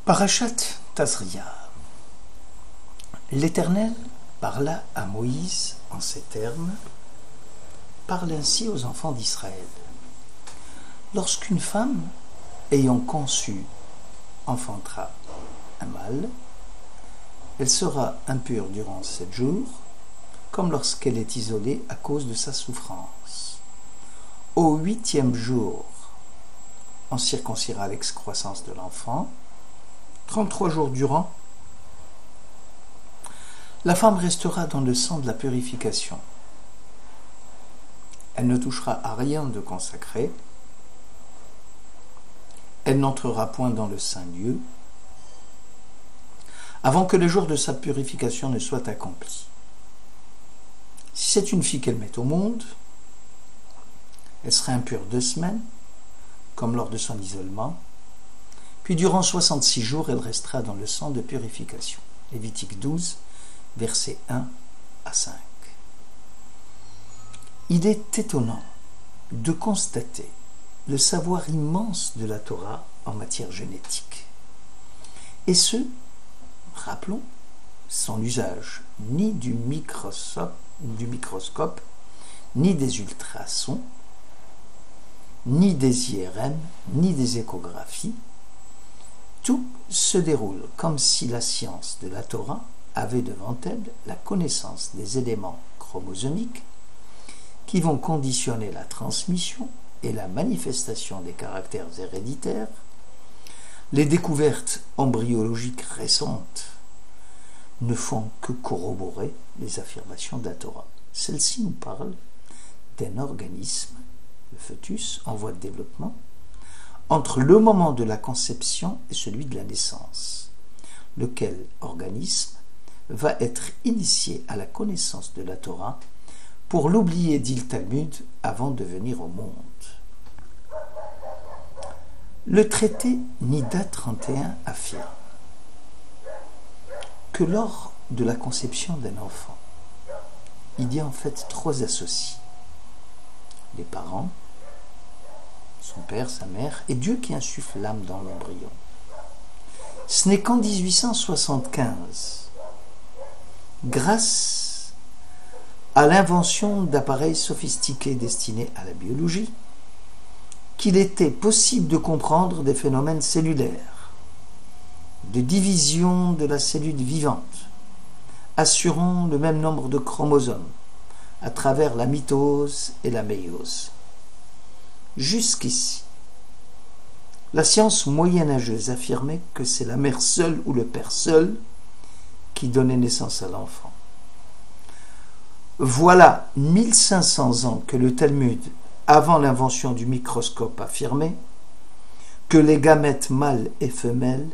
Parashat Tazria. L'Éternel parla à Moïse en ces termes. Parle ainsi aux enfants d'Israël. Lorsqu'une femme, ayant conçu, enfantera un mâle, elle sera impure durant 7 jours, comme lorsqu'elle est isolée à cause de sa souffrance. Au 8e jour, on circoncira l'excroissance de l'enfant. 33 jours durant, la femme restera dans le sang de la purification. Elle ne touchera à rien de consacré. Elle n'entrera point dans le saint lieu avant que le jour de sa purification ne soit accompli. Si c'est une fille qu'elle met au monde, elle sera impure 2 semaines, comme lors de son isolement. Puis durant 66 jours, elle restera dans le sang de purification. Lévitique 12, versets 1 à 5. Il est étonnant de constater le savoir immense de la Torah en matière génétique. Et ce, rappelons, sans l'usage ni du microscope, ni des ultrasons, ni des IRM, ni des échographies. Tout se déroule comme si la science de la Torah avait devant elle la connaissance des éléments chromosomiques qui vont conditionner la transmission et la manifestation des caractères héréditaires. Les découvertes embryologiques récentes ne font que corroborer les affirmations de la Torah. Celle-ci nous parle d'un organisme, le fœtus en voie de développement, entre le moment de la conception et celui de la naissance, lequel organisme va être initié à la connaissance de la Torah pour l'oublier, dit le Talmud, avant de venir au monde. Le traité Nida 31 affirme que lors de la conception d'un enfant, il y a en fait 3 associés. Les parents, son père, sa mère, et Dieu qui insuffle l'âme dans l'embryon. Ce n'est qu'en 1875, grâce à l'invention d'appareils sophistiqués destinés à la biologie, qu'il était possible de comprendre des phénomènes cellulaires, de division de la cellule vivante, assurant le même nombre de chromosomes à travers la mitose et la méiose. Jusqu'ici, la science moyenâgeuse affirmait que c'est la mère seule ou le père seul qui donnait naissance à l'enfant. Voilà 1500 ans que le Talmud, avant l'invention du microscope, affirmait que les gamètes mâles et femelles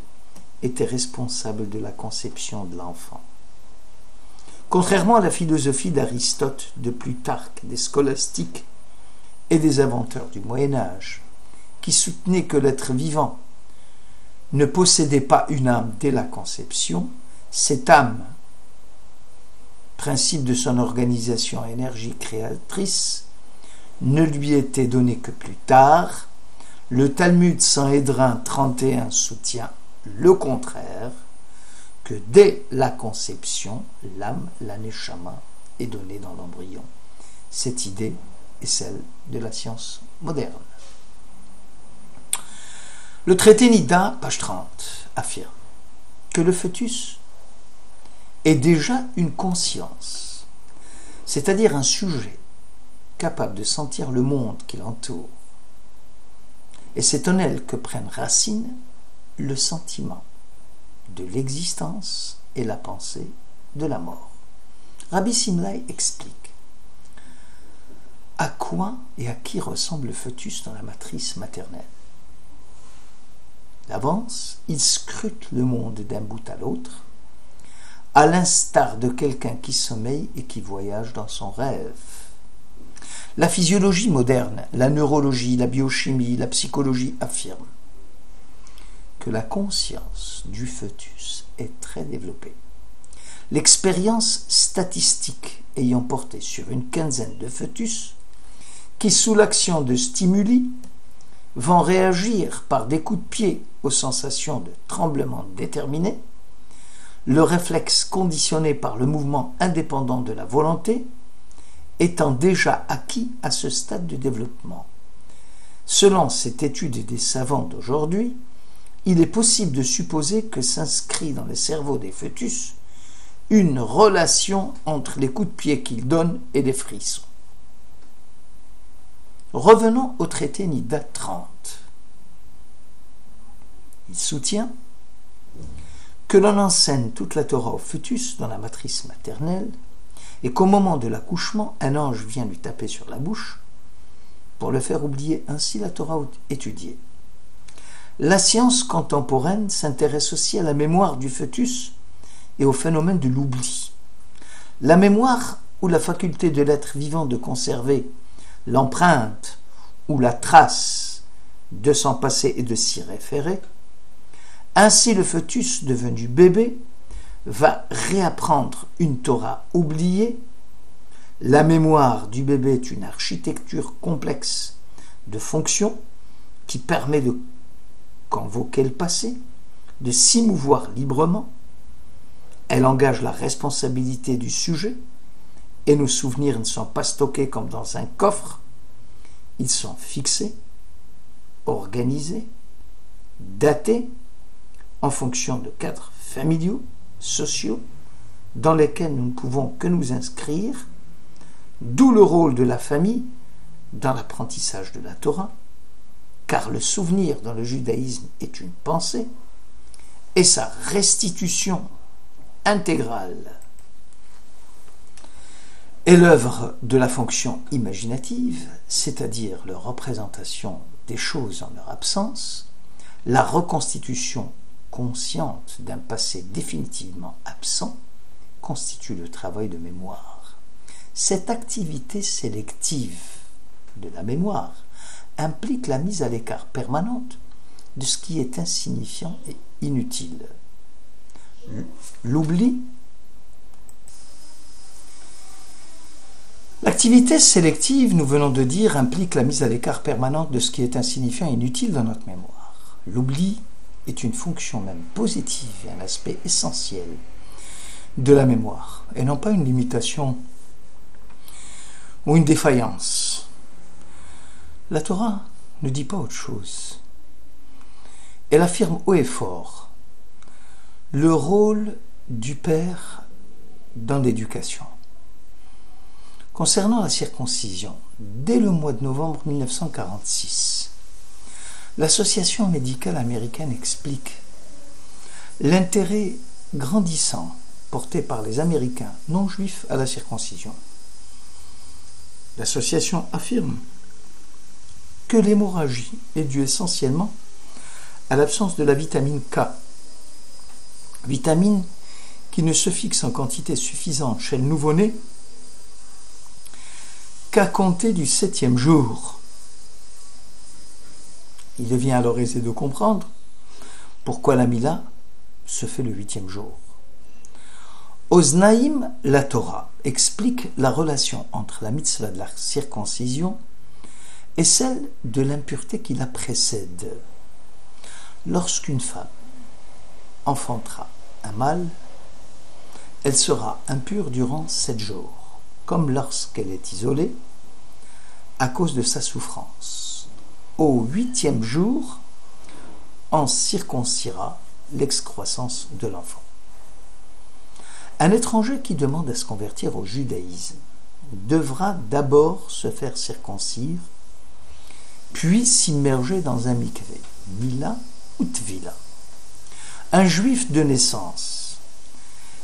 étaient responsables de la conception de l'enfant. Contrairement à la philosophie d'Aristote, de Plutarque, des scolastiques et des inventeurs du Moyen-Âge, qui soutenaient que l'être vivant ne possédait pas une âme dès la conception, cette âme, principe de son organisation et énergie créatrice, ne lui était donnée que plus tard. Le Talmud Sanhédrin 31 soutient le contraire, que dès la conception, l'âme, la neshama, est donnée dans l'embryon. Cette idée est celle de la science moderne. Le traité Nida, page 30, affirme que le fœtus est déjà une conscience, c'est-à-dire un sujet capable de sentir le monde qui l'entoure. Et c'est en elle que prennent racine le sentiment de l'existence et la pensée de la mort. Rabbi Simlai explique à quoi et à qui ressemble le fœtus dans la matrice maternelle. D'avance, il scrute le monde d'un bout à l'autre, à l'instar de quelqu'un qui sommeille et qui voyage dans son rêve. La physiologie moderne, la neurologie, la biochimie, la psychologie affirment que la conscience du fœtus est très développée. L'expérience statistique ayant porté sur une quinzaine de fœtus qui, sous l'action de stimuli, vont réagir par des coups de pied aux sensations de tremblement déterminé, le réflexe conditionné par le mouvement indépendant de la volonté étant déjà acquis à ce stade du développement. Selon cette étude des savants d'aujourd'hui, il est possible de supposer que s'inscrit dans le cerveau des fœtus une relation entre les coups de pied qu'ils donnent et les frissons. Revenons au traité Nida 30. Il soutient que l'on enseigne toute la Torah au fœtus dans la matrice maternelle et qu'au moment de l'accouchement, un ange vient lui taper sur la bouche pour le faire oublier ainsi la Torah étudiée. La science contemporaine s'intéresse aussi à la mémoire du fœtus et au phénomène de l'oubli. La mémoire, ou la faculté de l'être vivant de conserver l'empreinte ou la trace de son passé et de s'y référer. Ainsi, le fœtus devenu bébé va réapprendre une Torah oubliée. La mémoire du bébé est une architecture complexe de fonctions qui permet de convoquer le passé, de s'y mouvoir librement. Elle engage la responsabilité du sujet et nos souvenirs ne sont pas stockés comme dans un coffre. Ils sont fixés, organisés, datés en fonction de cadres familiaux, sociaux, dans lesquels nous ne pouvons que nous inscrire, d'où le rôle de la famille dans l'apprentissage de la Torah, car le souvenir dans le judaïsme est une pensée, et sa restitution intégrale est l'œuvre de la fonction imaginative, c'est-à-dire la représentation des choses en leur absence, la reconstitution consciente d'un passé définitivement absent constitue le travail de mémoire. Cette activité sélective de la mémoire implique la mise à l'écart permanente de ce qui est insignifiant et inutile. L'oubli. L'activité sélective, nous venons de dire, implique la mise à l'écart permanente de ce qui est insignifiant et inutile dans notre mémoire. L'oubli est une fonction même positive et un aspect essentiel de la mémoire, et non pas une limitation ou une défaillance. La Torah ne dit pas autre chose. Elle affirme haut et fort le rôle du père dans l'éducation. Concernant la circoncision, dès le mois de novembre 1946, l'Association médicale américaine explique l'intérêt grandissant porté par les Américains non juifs à la circoncision. L'association affirme que l'hémorragie est due essentiellement à l'absence de la vitamine K, vitamine qui ne se fixe en quantité suffisante chez le nouveau-né qu'à compter du 7e jour. Il devient alors aisé de comprendre pourquoi la Mila se fait le 8e jour. Oznaïm, la Torah, explique la relation entre la mitzvah de la circoncision et celle de l'impureté qui la précède. Lorsqu'une femme enfantera un mâle, elle sera impure durant 7 jours, comme lorsqu'elle est isolée à cause de sa souffrance. Au 8e jour, on circoncira l'excroissance de l'enfant. Un étranger qui demande à se convertir au judaïsme devra d'abord se faire circoncire, puis s'immerger dans un mikvé, mila ou tvila. Un juif de naissance,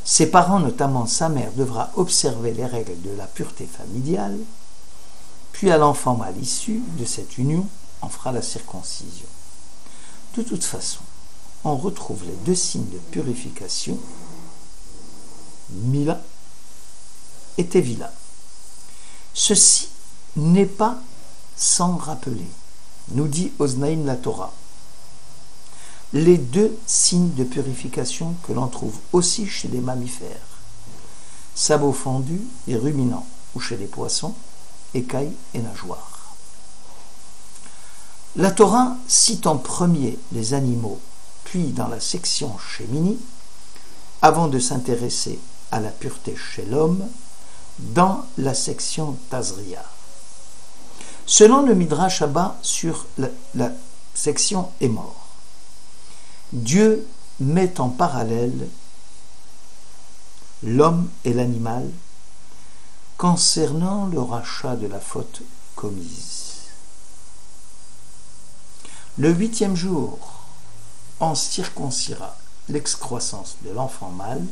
ses parents, notamment sa mère, devra observer les règles de la pureté familiale, puis à l'enfant mâle issu de cette union, on fera la circoncision. De toute façon, on retrouve les 2 signes de purification, Mila et Tevila. Ceci n'est pas sans rappeler, nous dit Oznaïm la Torah, les 2 signes de purification que l'on trouve aussi chez les mammifères, sabots fendus et ruminants, ou chez les poissons, écailles et nageoires. La Torah cite en premier les animaux, puis dans la section Shemini, avant de s'intéresser à la pureté chez l'homme, dans la section Tazria. Selon le Midrash Abba sur la section Émor, Dieu met en parallèle l'homme et l'animal concernant le rachat de la faute commise. Le 8e jour, on circoncira l'excroissance de l'enfant mâle,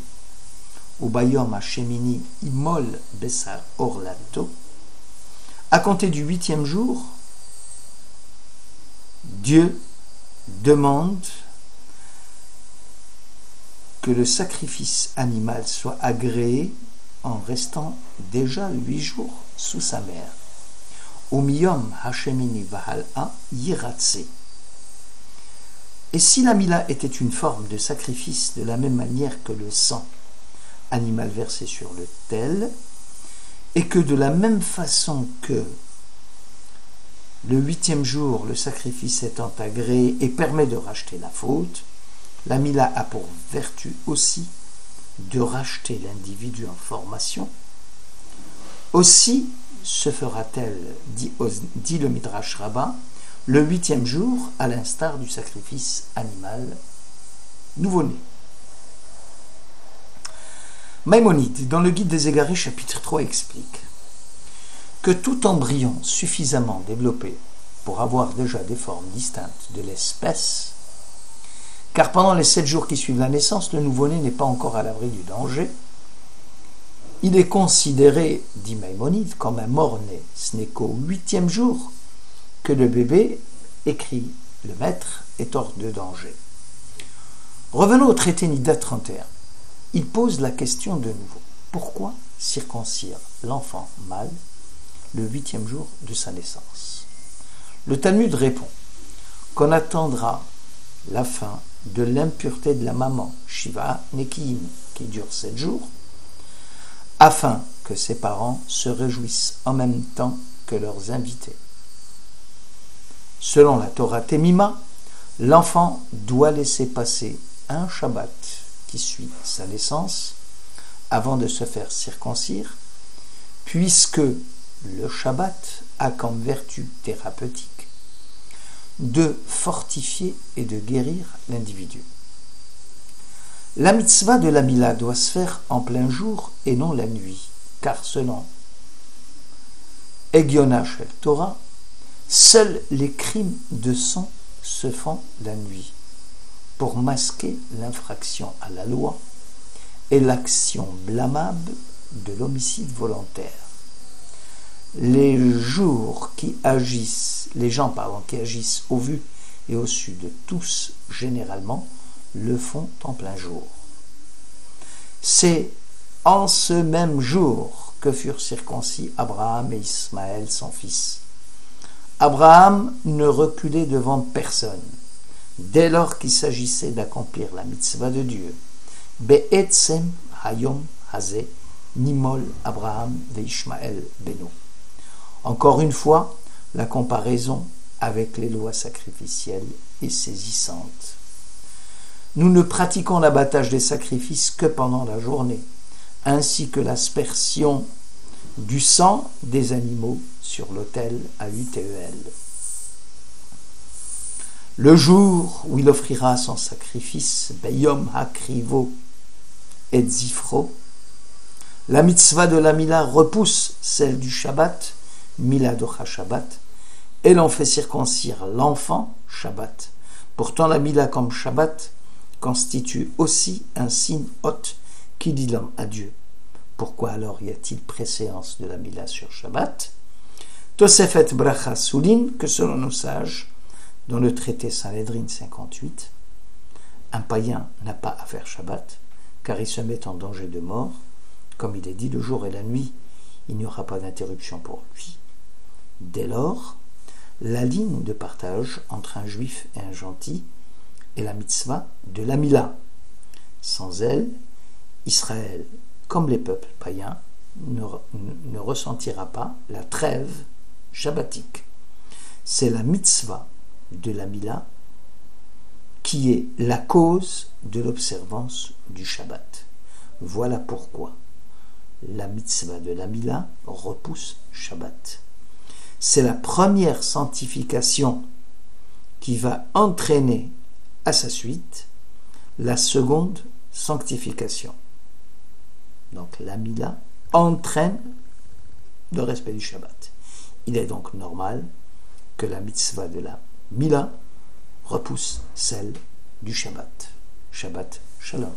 ou Bayom Hashemini Imol Bessar Orlato. À compter du 8e jour, Dieu demande que le sacrifice animal soit agréé en restant déjà 8 jours sous sa mère. Umiyom Hashemini Vahal'a Yiratse. Et si la mila était une forme de sacrifice de la même manière que le sang animal versé sur l'autel, et que de la même façon que le 8e jour, le sacrifice étant agréé et permet de racheter la faute, la mila a pour vertu aussi de racheter l'individu en formation. Aussi se fera-t-elle, dit le Midrash Rabbah, le 8e jour, à l'instar du sacrifice animal nouveau-né. Maïmonide, dans le Guide des Égarés, chapitre 3, explique que tout embryon suffisamment développé pour avoir déjà des formes distinctes de l'espèce, car pendant les 7 jours qui suivent la naissance, le nouveau-né n'est pas encore à l'abri du danger, il est considéré, dit Maïmonide, comme un mort-né. Ce n'est qu'au 8e jour que le bébé, écrit le maître, est hors de danger. Revenons au traité Nida 31. Il pose la question de nouveau. Pourquoi circoncire l'enfant mâle le 8e jour de sa naissance? Le Talmud répond qu'on attendra la fin de l'impureté de la maman, Shiva Nekiim, qui dure 7 jours, afin que ses parents se réjouissent en même temps que leurs invités. Selon la Torah Temima, l'enfant doit laisser passer un Shabbat qui suit sa naissance avant de se faire circoncire, puisque le Shabbat a comme vertu thérapeutique de fortifier et de guérir l'individu. La mitzvah de la Mila doit se faire en plein jour et non la nuit, car selon Egiona Shel Torah, seuls les crimes de sang se font la nuit, pour masquer l'infraction à la loi et l'action blâmable de l'homicide volontaire. Les gens qui agissent au vu et au su de tous, généralement, le font en plein jour. C'est en ce même jour que furent circoncis Abraham et Ismaël, son fils. Abraham ne reculait devant personne, dès lors qu'il s'agissait d'accomplir la mitzvah de Dieu. Be'etzem hayom hazeh nimol Abraham ve'Ishmael beno. Encore une fois, la comparaison avec les lois sacrificielles est saisissante. Nous ne pratiquons l'abattage des sacrifices que pendant la journée, ainsi que l'aspersion du sang des animaux sur l'autel à UTEL. Le jour où il offrira son sacrifice, Beyom Hakrivo et Zifro, la mitzvah de la Mila repousse celle du Shabbat, Mila Docha Shabbat, et l'on fait circoncire l'enfant Shabbat. Pourtant la Mila comme Shabbat constitue aussi un signe hôte qui dit l'homme à Dieu. Pourquoi alors y a-t-il préséance de la Mila sur Shabbat? Tosefet Bracha souligne que selon nos sages, dans le traité Sanhedrin 58, un païen n'a pas à faire Shabbat, car il se met en danger de mort. Comme il est dit, le jour et la nuit, il n'y aura pas d'interruption pour lui. Dès lors, la ligne de partage entre un juif et un gentil est la mitzvah de la Mila. Sans elle, Israël, comme les peuples païens, ne ressentira pas la trêve shabbatique. C'est la mitzvah de la Mila, qui est la cause de l'observance du Shabbat. Voilà pourquoi la mitzvah de la Mila repousse Shabbat. C'est la première sanctification qui va entraîner à sa suite la seconde sanctification. Donc la Mila entraîne le respect du Shabbat. Il est donc normal que la mitzvah de la Mila repousse celle du Shabbat. Shabbat Shalom.